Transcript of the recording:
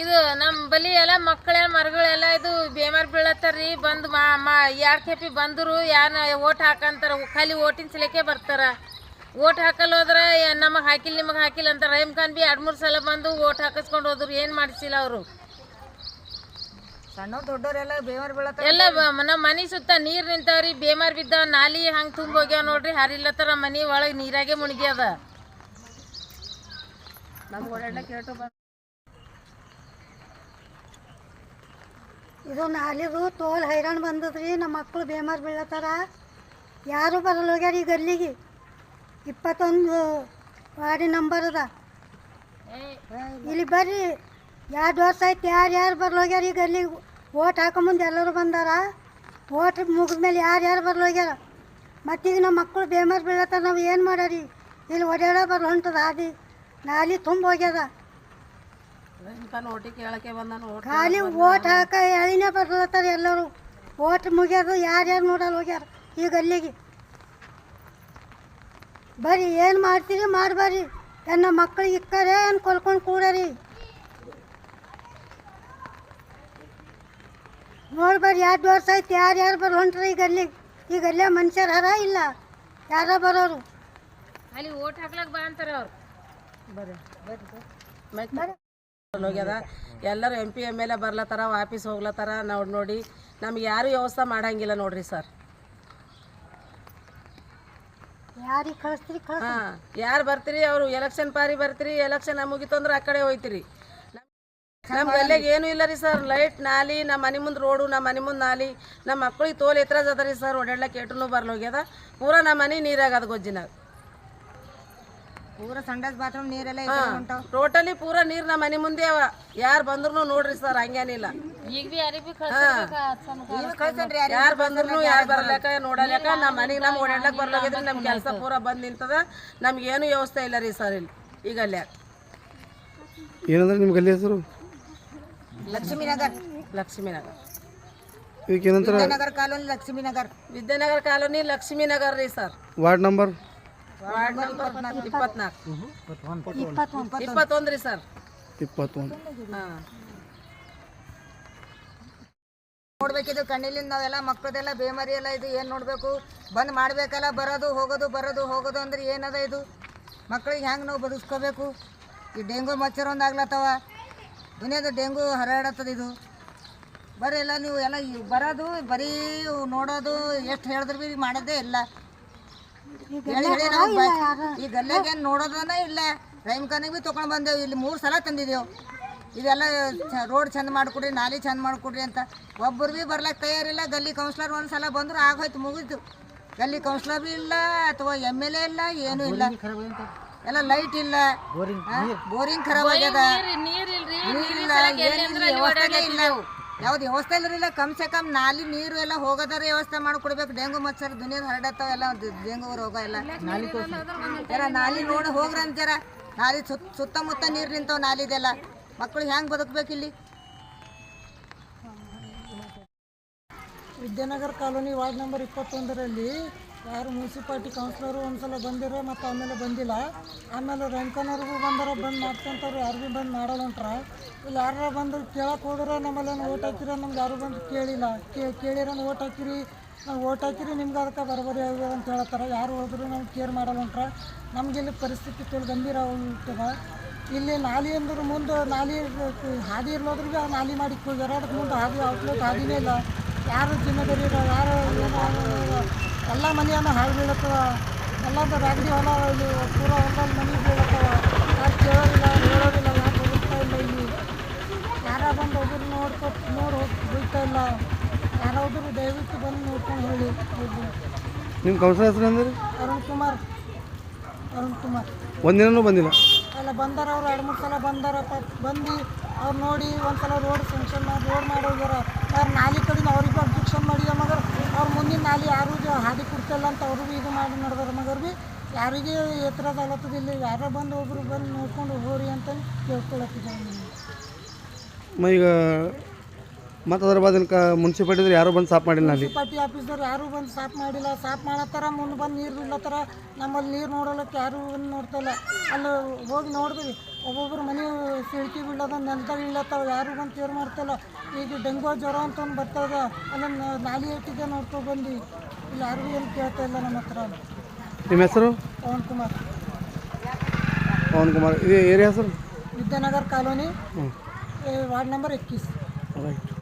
ಇದು ನಮ್ಮ ಬಲಿ ಎಲ್ಲ ಮಕ್ಕಳ ಮರಗಳೆಲ್ಲ ಇದು ಬೇಮಾರ್ ಬೀಳತ್ತಾರ್ರಿ. ಬಂದು ಯಾರು ಕೆಪಿ ಬಂದರು ಯಾರನ್ನ ಓಟ್ ಹಾಕಂತಾರ, ಖಾಲಿ ಓಟಿನ ಸಲಕ್ಕೆ ಬರ್ತಾರ. ಓಟ್ ಹಾಕಲ್ ಹೋದ್ರೆ ನಮಗೆ ಹಾಕಿಲ್ಲ ನಿಮಗೆ ಹಾಕಿಲ್ಲ ಅಂತಾರೆ. ರಹೀಮ್ ಖಾನ್ ಬಿ 2-3 ಸಲ ಬಂದು ಓಟ್ ಹಾಕಿಸ್ಕೊಂಡು ಹೋದ್ರು, ಏನು ಮಾಡಿಸಿಲ್ಲ ಅವರು. ಸಣ್ಣ ದೊಡ್ಡವರೆಲ್ಲ ಬೇಮಾರ್ ಬೀಳತ್ತಾರ. ಎಲ್ಲ ನಮ್ಮ ಮನೆ ಸುತ್ತ ನೀರು ನಿಂತಾವ್ರಿ, ಬೇಮಾರ್ ಬಿದ್ದಾವ, ನಾಲಿ ಹಂಗೆ ತುಂಬ ಹೋಗ್ಯಾವ ನೋಡ್ರಿ. ಹರಿಲ್ಲತ್ತಾರ ಮನೆ ಒಳಗೆ ನೀರಾಗೆ ಮುಳುಗ್ಯದ. ನಮ್ಗೆ ಓಡಾಡ್ಲಿಕ್ಕೆ ಕೇಟು ಇದು ನಾಲಿದು ತೋಲ್ ಹೈರಾಣ ಬಂದದ್ರಿ. ನಮ್ಮ ಮಕ್ಕಳು ಬೇಮಾರ್ ಬೀಳತ್ತಾರ, ಯಾರು ಬರಲ್ಲ ಹೋಗ್ಯಾರ. ಈ ಗಲ್ಲಿಗೆ 21 ವಾರ್ಡಿ ನಂಬರ್ ಅದ. ಇಲ್ಲಿ ಬರ್ರಿ, 2 ವರ್ಷ ಆಯ್ತು ಯಾರು ಬರಲ್ಲ ಹೋಗ್ಯಾರ. ಈ ಗಲ್ಲಿಗೆ ಓಟ್ ಹಾಕೊಂಬಂದು ಎಲ್ಲರೂ ಬಂದಾರ. ಓಟ್ ಮುಗಿದ್ಮೇಲೆ ಯಾರು ಬರಲ್ಲ ಹೋಗ್ಯಾರ. ಮತ್ತೀಗ ನಮ್ಮ ಮಕ್ಕಳು ಬೇಮಾರ್ ಬೀಳತ್ತಾರ, ನಾವು ಏನು ಮಾಡಾರಿ? ಇಲ್ಲಿ ಒಡ್ಯಾಡ ಬರಲ್ಲ ಹೊಂಟದ ಹಾದಿ, ನಾಲಿ ತುಂಬ ಹೋಗ್ಯದ. ಖಾಲಿ ಓಟ್ ಹಾಕ ಎಳಿನೇ ಬರ್ಲತ್ತಾರ ಎಲ್ಲರೂ. ಓಟ್ ಮುಗಿಯೋದು ಯಾರ್ಯಾರು ನೋಡಲ್ಲ ಹೋಗ್ಯಾರ ಈಗ ಅಲ್ಲಿಗೆ. ಬರ್ರಿ, ಏನು ಮಾಡ್ತೀರಿ ಮಾಡ್ಬರ್ರಿ. ನಮ್ಮ ಮಕ್ಕಳಿಗೆ ಇಕ್ಕರೆ ಏನು ಕೊಲ್ಕೊಂಡು ಕೂಡರಿ. ನೋಡ್ಬರ್ರಿ, 2 ವರ್ಷ ಆಯ್ತು ಯಾರು ಬರೋ ಹೊಂಟ್ರಿ ಈಗ ಅಲ್ಲಿಗೆ. ಈಗ ಅಲ್ಲೇ ಮನುಷ್ಯರು ಹರ ಇಲ್ಲ, ಯಾರ ಬರೋರು. ಅಲ್ಲಿ ಓಟ್ ಹಾಕ್ಲಕ್ಕೆ ಬಾ ಅಂತಾರೆ ಅವ್ರು. ಬರ್ರಿ ಹೋಗ್ಯದ. ಎಲ್ಲರೂ MP MLA ಬರ್ಲತ್ತಾರ, ವಾಪಸ್ ಹೋಗ್ಲತ್ತಾರ. ನೋಡಿ ನಮ್ಗೆ ಯಾರು ವ್ಯವಸ್ಥೆ ಮಾಡಂಗಿಲ್ಲ ನೋಡ್ರಿ ಸರ್. ಯಾರಿಗೆ ಕಳಿಸ್ತೀರಿ? ಹಾಂ, ಯಾರು ಬರ್ತೀರಿ ಅವರು ಎಲೆಕ್ಷನ್ ಪಾರಿ ಬರ್ತೀರಿ, ಎಲೆಕ್ಷನ್ ಮುಗಿತು ಅಂದ್ರೆ ಆ ಕಡೆ ಹೋಯ್ತೀರಿ. ನಮ್ಮ ಗಲ್ಲೆಗೆ ಏನೂ ಇಲ್ಲ ರೀ ಸರ್. ಲೈಟ್, ನಾಲಿ, ನಮ್ಮ ಮನೆ ಮುಂದೆ ರೋಡು, ನಮ್ಮ ಮನೆ ಮುಂದೆ ನಾಲಿ. ನಮ್ಮ ಮಕ್ಳಿಗೆ ತೋಲ್ ಎತ್ತರಜ್ ಅದ ರೀ ಸರ್. ಓಡಾಡ್ಲಕ್ಕೆ ಏಟೂ ಬರ್ಲೋಗ್ಯದ. ಪೂರಾ ನಮ್ಮ ಮನೆ ನೀರಾಗದ ಗೊಜ್ಜಿನಾಗ. ಪೂರ ಸಂಡಾಸ್ ಬಾತ್ರೂಮ್ ನೀರೆಲ್ಲ ಟೋಟಲಿ ಪೂರ ನೀರು ನಮ್ಮ ಮನೆ ಮುಂದೆ ಅವ. ಯಾರು ಬಂದ್ರು ನೋಡ್ರಿ ಸರ್, ಹಂಗೇನಿಲ್ಲ. ಈಗ ಬಿ ಯಾರಿಗೆ ಯಾರು ಬಂದ್ರು ಯಾರು ಬರ್ಲಕ್ಕ ನೋಡಲಕ್ಕ ನಮ್ಮ ಮನೆಗೆ ನಮ್ಗೆ ಓಡಾಡ್ಲಕ್ಕೆ ಬರ್ಲಾಗಿದ್ರಿ. ನಮ್ಮ ಕೆಲಸ ಪೂರ ಬಂದು ನಿಂತದ. ನಮ್ಗೇನು ವ್ಯವಸ್ಥೆ ಇಲ್ಲ ರೀ ಸರ್ ಇಲ್ಲಿ ಈಗ ಅಲ್ಲೇ. ಏನಂದ್ರೆ ನಿಮ್ಮ ಗಲ್ಲಿ ಹೆಸರು? ಲಕ್ಷ್ಮೀನಗರ್. ಲಕ್ಷ್ಮೀನಗರ್. ವಿದ್ಯಾನಗರ್ ಕಾಲೋನಿ ಲಕ್ಷ್ಮೀನಗರ್. ವಿದ್ಯಾನಗರ್ ಕಾಲೋನಿ ಲಕ್ಷ್ಮೀನಗರ್ ರೀ ಸರ್. ವಾರ್ಡ್ ನಂಬರ್ 24 21 ರೀ ಸರ್. 21. ಹಾಂ, ನೋಡ್ಬೇಕಿದು ಕಣ್ಣಿಲಿಂದ ನಾವೆಲ್ಲ ಮಕ್ಕಳದೆಲ್ಲ ಬೇಮಾರಿ ಎಲ್ಲ ಇದು ಏನು ನೋಡಬೇಕು? ಬಂದ್ ಮಾಡಬೇಕಲ್ಲ. ಬರೋದು ಹೋಗೋದು ಅಂದ್ರೆ ಏನದ ಇದು? ಮಕ್ಕಳಿಗೆ ಹೆಂಗೆ ನಾವು ಬದುಕ್ಕೋಬೇಕು? ಈ ಡೆಂಗು ಮಚ್ಚರ ಒಂದು ಆಗ್ಲತ್ತವ. ದುನಿಯಾದ ಡೆಂಗು ಹರಡತ್ತದ. ಇದು ಬರೀ ಎಲ್ಲ ನೀವು ಎಲ್ಲ ಬರೋದು ಬರೀ ನೋಡೋದು ಎಷ್ಟು ಹೇಳಿದ್ರು ಭೀ ಮಾಡೋದೇ ಇಲ್ಲ. ಹೇಳಿ ಹೇಳಿ ನಾವು ಈ ಗಲ್ಲೆಗೆ ಏನು ನೋಡೋದನ್ನ ಇಲ್ಲ. ರೈಮ್ಖಾನಿಗೆ ಭೀ ತೊಗೊಂಡು ಬಂದೆವು, ಇಲ್ಲಿ 3 ಸಲ ತಂದಿದ್ದೆವು. ಇದೆಲ್ಲ ರೋಡ್ ಚಂದ ಮಾಡಿಕೊಡ್ರಿ, ನಾಲಿ ಚಂದ ಮಾಡಿಕೊಡ್ರಿ ಅಂತ. ಒಬ್ಬರು ಭೀ ಬರ್ಲಿಕ್ಕೆ ತಯಾರಿಲ್ಲ. ಗಲ್ಲಿ ಕೌನ್ಸ್ಲರ್ ಒಂದು ಸಲ ಬಂದರು ಆಗೋಯ್ತು, ಮುಗಿತು. ಗಲ್ಲಿ ಕೌನ್ಸ್ಲರ್ ಭೀ ಇಲ್ಲ ಅಥವಾ MLA ಇಲ್ಲ, ಏನೂ ಇಲ್ಲ. ಎಲ್ಲ ಲೈಟ್ ಇಲ್ಲ, ಬೋರಿಂಗ್ ಖರಾಬ್ ಆಗ್ಯದ, ನೀರಿಲ್ಲ, ಏನಿಲ್ಲ, ವ್ಯವಸ್ಥೆನೇ ಇಲ್ಲ. ಯಾವ್ದು ವ್ಯವಸ್ಥೆ ಇಲ್ಲರಿಲ್ಲ. ಕಮ್ ಸೆ ಕಮ್ ನಾಲಿ ನೀರು ಎಲ್ಲ ಹೋಗೋದಾರ ವ್ಯವಸ್ಥೆ ಮಾಡಿಕೊಡ್ಬೇಕು. ಡೆಂಗು ಮಚ್ಚರ್ ದುನಿಯಾದ ಹರಡತ್ತಾವ ಎಲ್ಲ, ಡೆಂಗು ರೋಗ ಎಲ್ಲ. ನಾಲಿ ನೋಡಿ ಹೋಗ್ರಿ ಅಂತಾರ. ನಾಲಿ ಸುತ್ತಮುತ್ತ ನೀರು ನಿಂತಾವ ನಾಲಿದೆಲ್ಲ. ಮಕ್ಕಳು ಹೆಂಗೆ ಬದುಕಬೇಕಿಲ್ಲಿ? ವಿದ್ಯಾನಗರ ಕಾಲೋನಿ ವಾರ್ಡ್ ನಂಬರ್ 21ರಲ್ಲಿ ಯಾರು ಮುನ್ಸಿಪಾಲ್ಟಿ ಕೌನ್ಸಿಲರು ಒಂದ್ಸಲ ಬಂದಿರೋ ಮತ್ತು ಆಮೇಲೆ ಬಂದಿಲ್ಲ. ಆಮೇಲೆ ರಂಕನವ್ರಿಗೂ ಬಂದಾರ, ಬಂದು ಮಾಡ್ಕೊಂತವ್ರು. ಯಾರು ಭೀ ಬಂದು ಮಾಡಲ್ಲ ಹೊಂಟ್ರ. ಇಲ್ಲಿ ಯಾರು ಬಂದು ಕೇಳಕ್ಕೆ ಹೋದ್ರೆ ನಮ್ಮಲ್ಲೇನು ಓಟ್ ಹಾಕಿರೋ ನಮ್ಗೆ ಯಾರು ಬಂದು ಕೇಳಿಲ್ಲ. ಕೇಳಿರೋ ಓಟ್ ಹಾಕಿರಿ, ನಾವು ಓಟ್ ಹಾಕಿರಿ ನಿಮ್ಗೆ ಅದಕ್ಕೆ ಬರೋಬರಿ ಆಗ್ಯದ ಅಂತ ಹೇಳ್ತಾರೆ. ಯಾರು ಹೋದ್ರು ನಮ್ಗೆ ಕೇರ್ ಮಾಡಲ್ಲ ಹೊಂಟ್ರ. ನಮ್ಗೆ ಇಲ್ಲಿ ಪರಿಸ್ಥಿತಿ ತೋಲ್ ಗಂಭೀರ ಆಗ್ತದ. ಇಲ್ಲಿ ನಾಲಿ ಅಂದ್ರೆ ಮುಂದೆ ನಾಲಿ ಹಾದಿ ಇರ್ಲೋದ್ರೂ ಭೀ ಆ ನಾಲಿ ಮಾಡಿ ಹೋಗ್ಯಾರ. ಅದಕ್ಕೆ ಮುಂದೆ ಹಾದಿ ಔಟ್ಲೆಟ್ ಹಾದಿನೇ ಇಲ್ಲ. ಯಾರು ಜಿಮ್ಮೆದಾರಿ ಇಲ್ಲ, ಯಾರು ಏನೋ ಎಲ್ಲ ಮನೆಯನ್ನು ಹಾಳು ಬೀಳತ್ತವ. ಎಲ್ಲದ ರಾಗಡಿ ಹೊಲ ಇಲ್ಲಿ ಪೂರ ಹೊಲದಲ್ಲಿ ಮನೆ ಬೀಳತ್ತವ. ಯಾರು ಕೇಳೋದಿಲ್ಲ, ಹೇಳೋದಿಲ್ಲ, ಯಾರು ಹೋಗ್ತಾ ಇಲ್ಲ. ಇಲ್ಲಿ ಯಾರ ಬಂದು ಹೋದ್ರು ನೋಡಿ ಹೋಗ್ತಾ ಇಲ್ಲ. ಯಾರಾದರೂ ದಯವಿಟ್ಟು ಬಂದು ನೋಡ್ಕೊಂಡು ಹೇಳಿ. ನಿಮ್ಮ ಕೌನ್ಸಿಲರ್ ಹೆಸರು ಅಂದ್ರೆ ಅರುಣ್ ಕುಮಾರ್. ಒಂದಿನೂ ಬಂದಿಲ್ಲ. ಎಲ್ಲ ಬಂದಾರ, ಅವ್ರು 2-3 ಸಲ ಬಂದಾರ. ಬಂದು ಅವ್ರು ನೋಡಿ ಒಂದು ಸಲ ರೋಡ್ ಸ್ಯಾಂಕ್ಷನ್ ಮಾಡಿ ರೋಡ್ ಮಾಡಿ ಹೋಗ್ಯಾರ. ಯಾರು ನಾಲಿ ಕಡೆಯಿಂದ ಅವ್ರಿಗೆ ಅಬ್ಜೆಕ್ಷನ್ ಮಾಡಿದ ಮಗರ್ ಅವ್ರು ಮುಂದಿನ ನಾಲಿ ಯಾರು ಹಾದಿ ಕೊಡ್ತಿಲ್ಲ ಅಂತ ಅವ್ರಿಗೂ ಇದು ಮಾಡಿ ನಡೆದಾರ. ಮಗರ್ ಭೀ ಯಾರಿಗೆ ಎತ್ತರದ ಆಗತ್ತದಿಲ್ಲ. ಯಾರೋ ಬಂದು ಒಬ್ಬರು ಬಂದು ನೋಡ್ಕೊಂಡು ಹೋರಿ ಅಂತ ಕೇಳ್ಕೊಳತ್ತಿದ್ದಾರೆ. ಈಗ ಮತ್ತು ಅದ್ರ ಬಾದಿನ ಮುನ್ಸಿಪಾಲ್ಟಿದ್ರೆ ಯಾರೂ ಬಂದು ಸಾಫ್ ಮಾಡಿಲ್ಲ. ಅಲ್ಲಿ ಮುನ್ಸಿಪಾಲ್ಟಿ ಆಫೀಸ್ದವ್ರು ಯಾರೂ ಬಂದು ಸಾಫ್ ಮಾಡಿಲ್ಲ. ಸಾಫ್ ಮಾಡತ್ತಾರ, ಮುಂದೆ ಬಂದು ನೀರು ಬಿಡ್ಲತ್ತಾರ. ನಮ್ಮಲ್ಲಿ ನೀರು ನೋಡೋಲ್ಲಕ್ಕೆ ಯಾರೂ ಬಂದು ನೋಡ್ತಾಯಿಲ್ಲ. ಅಲ್ಲಿ ಹೋಗಿ ನೋಡಿದ್ವಿ, ಒಬ್ಬೊಬ್ರು ಮನೆ ಸಿಳ್ಕಿ ಬೀಳೋದ, ನೆಲದಾಗ ಇಳ್ಳತ್ತಾವ. ಯಾರೂ ಬಂದು ಕೇರ್ ಮಾಡ್ತಾಯಿಲ್ಲ. ಈಗ ಡೆಂಗು ಜ್ವರ ಅಂತ ಒಂದು ಬರ್ತದ, ಅಲ್ಲಿ ನಾಲಿ ಇಟ್ಟಿದೆ ನೋಡ್ಕೊಂಡು ಬಂದು ಇಲ್ಲಿ ಯಾರಿಗೂ ಏನು ಕೇಳ್ತಾ ಇಲ್ಲ ನಮ್ಮ ಹತ್ರ. ನಿಮ್ಮ ಹೆಸರು? ಪವನ್ ಕುಮಾರ್. ಇದು ಏರಿಯಾ ಹೆಸರು? Vidyanagar colony, ward number 21. Right.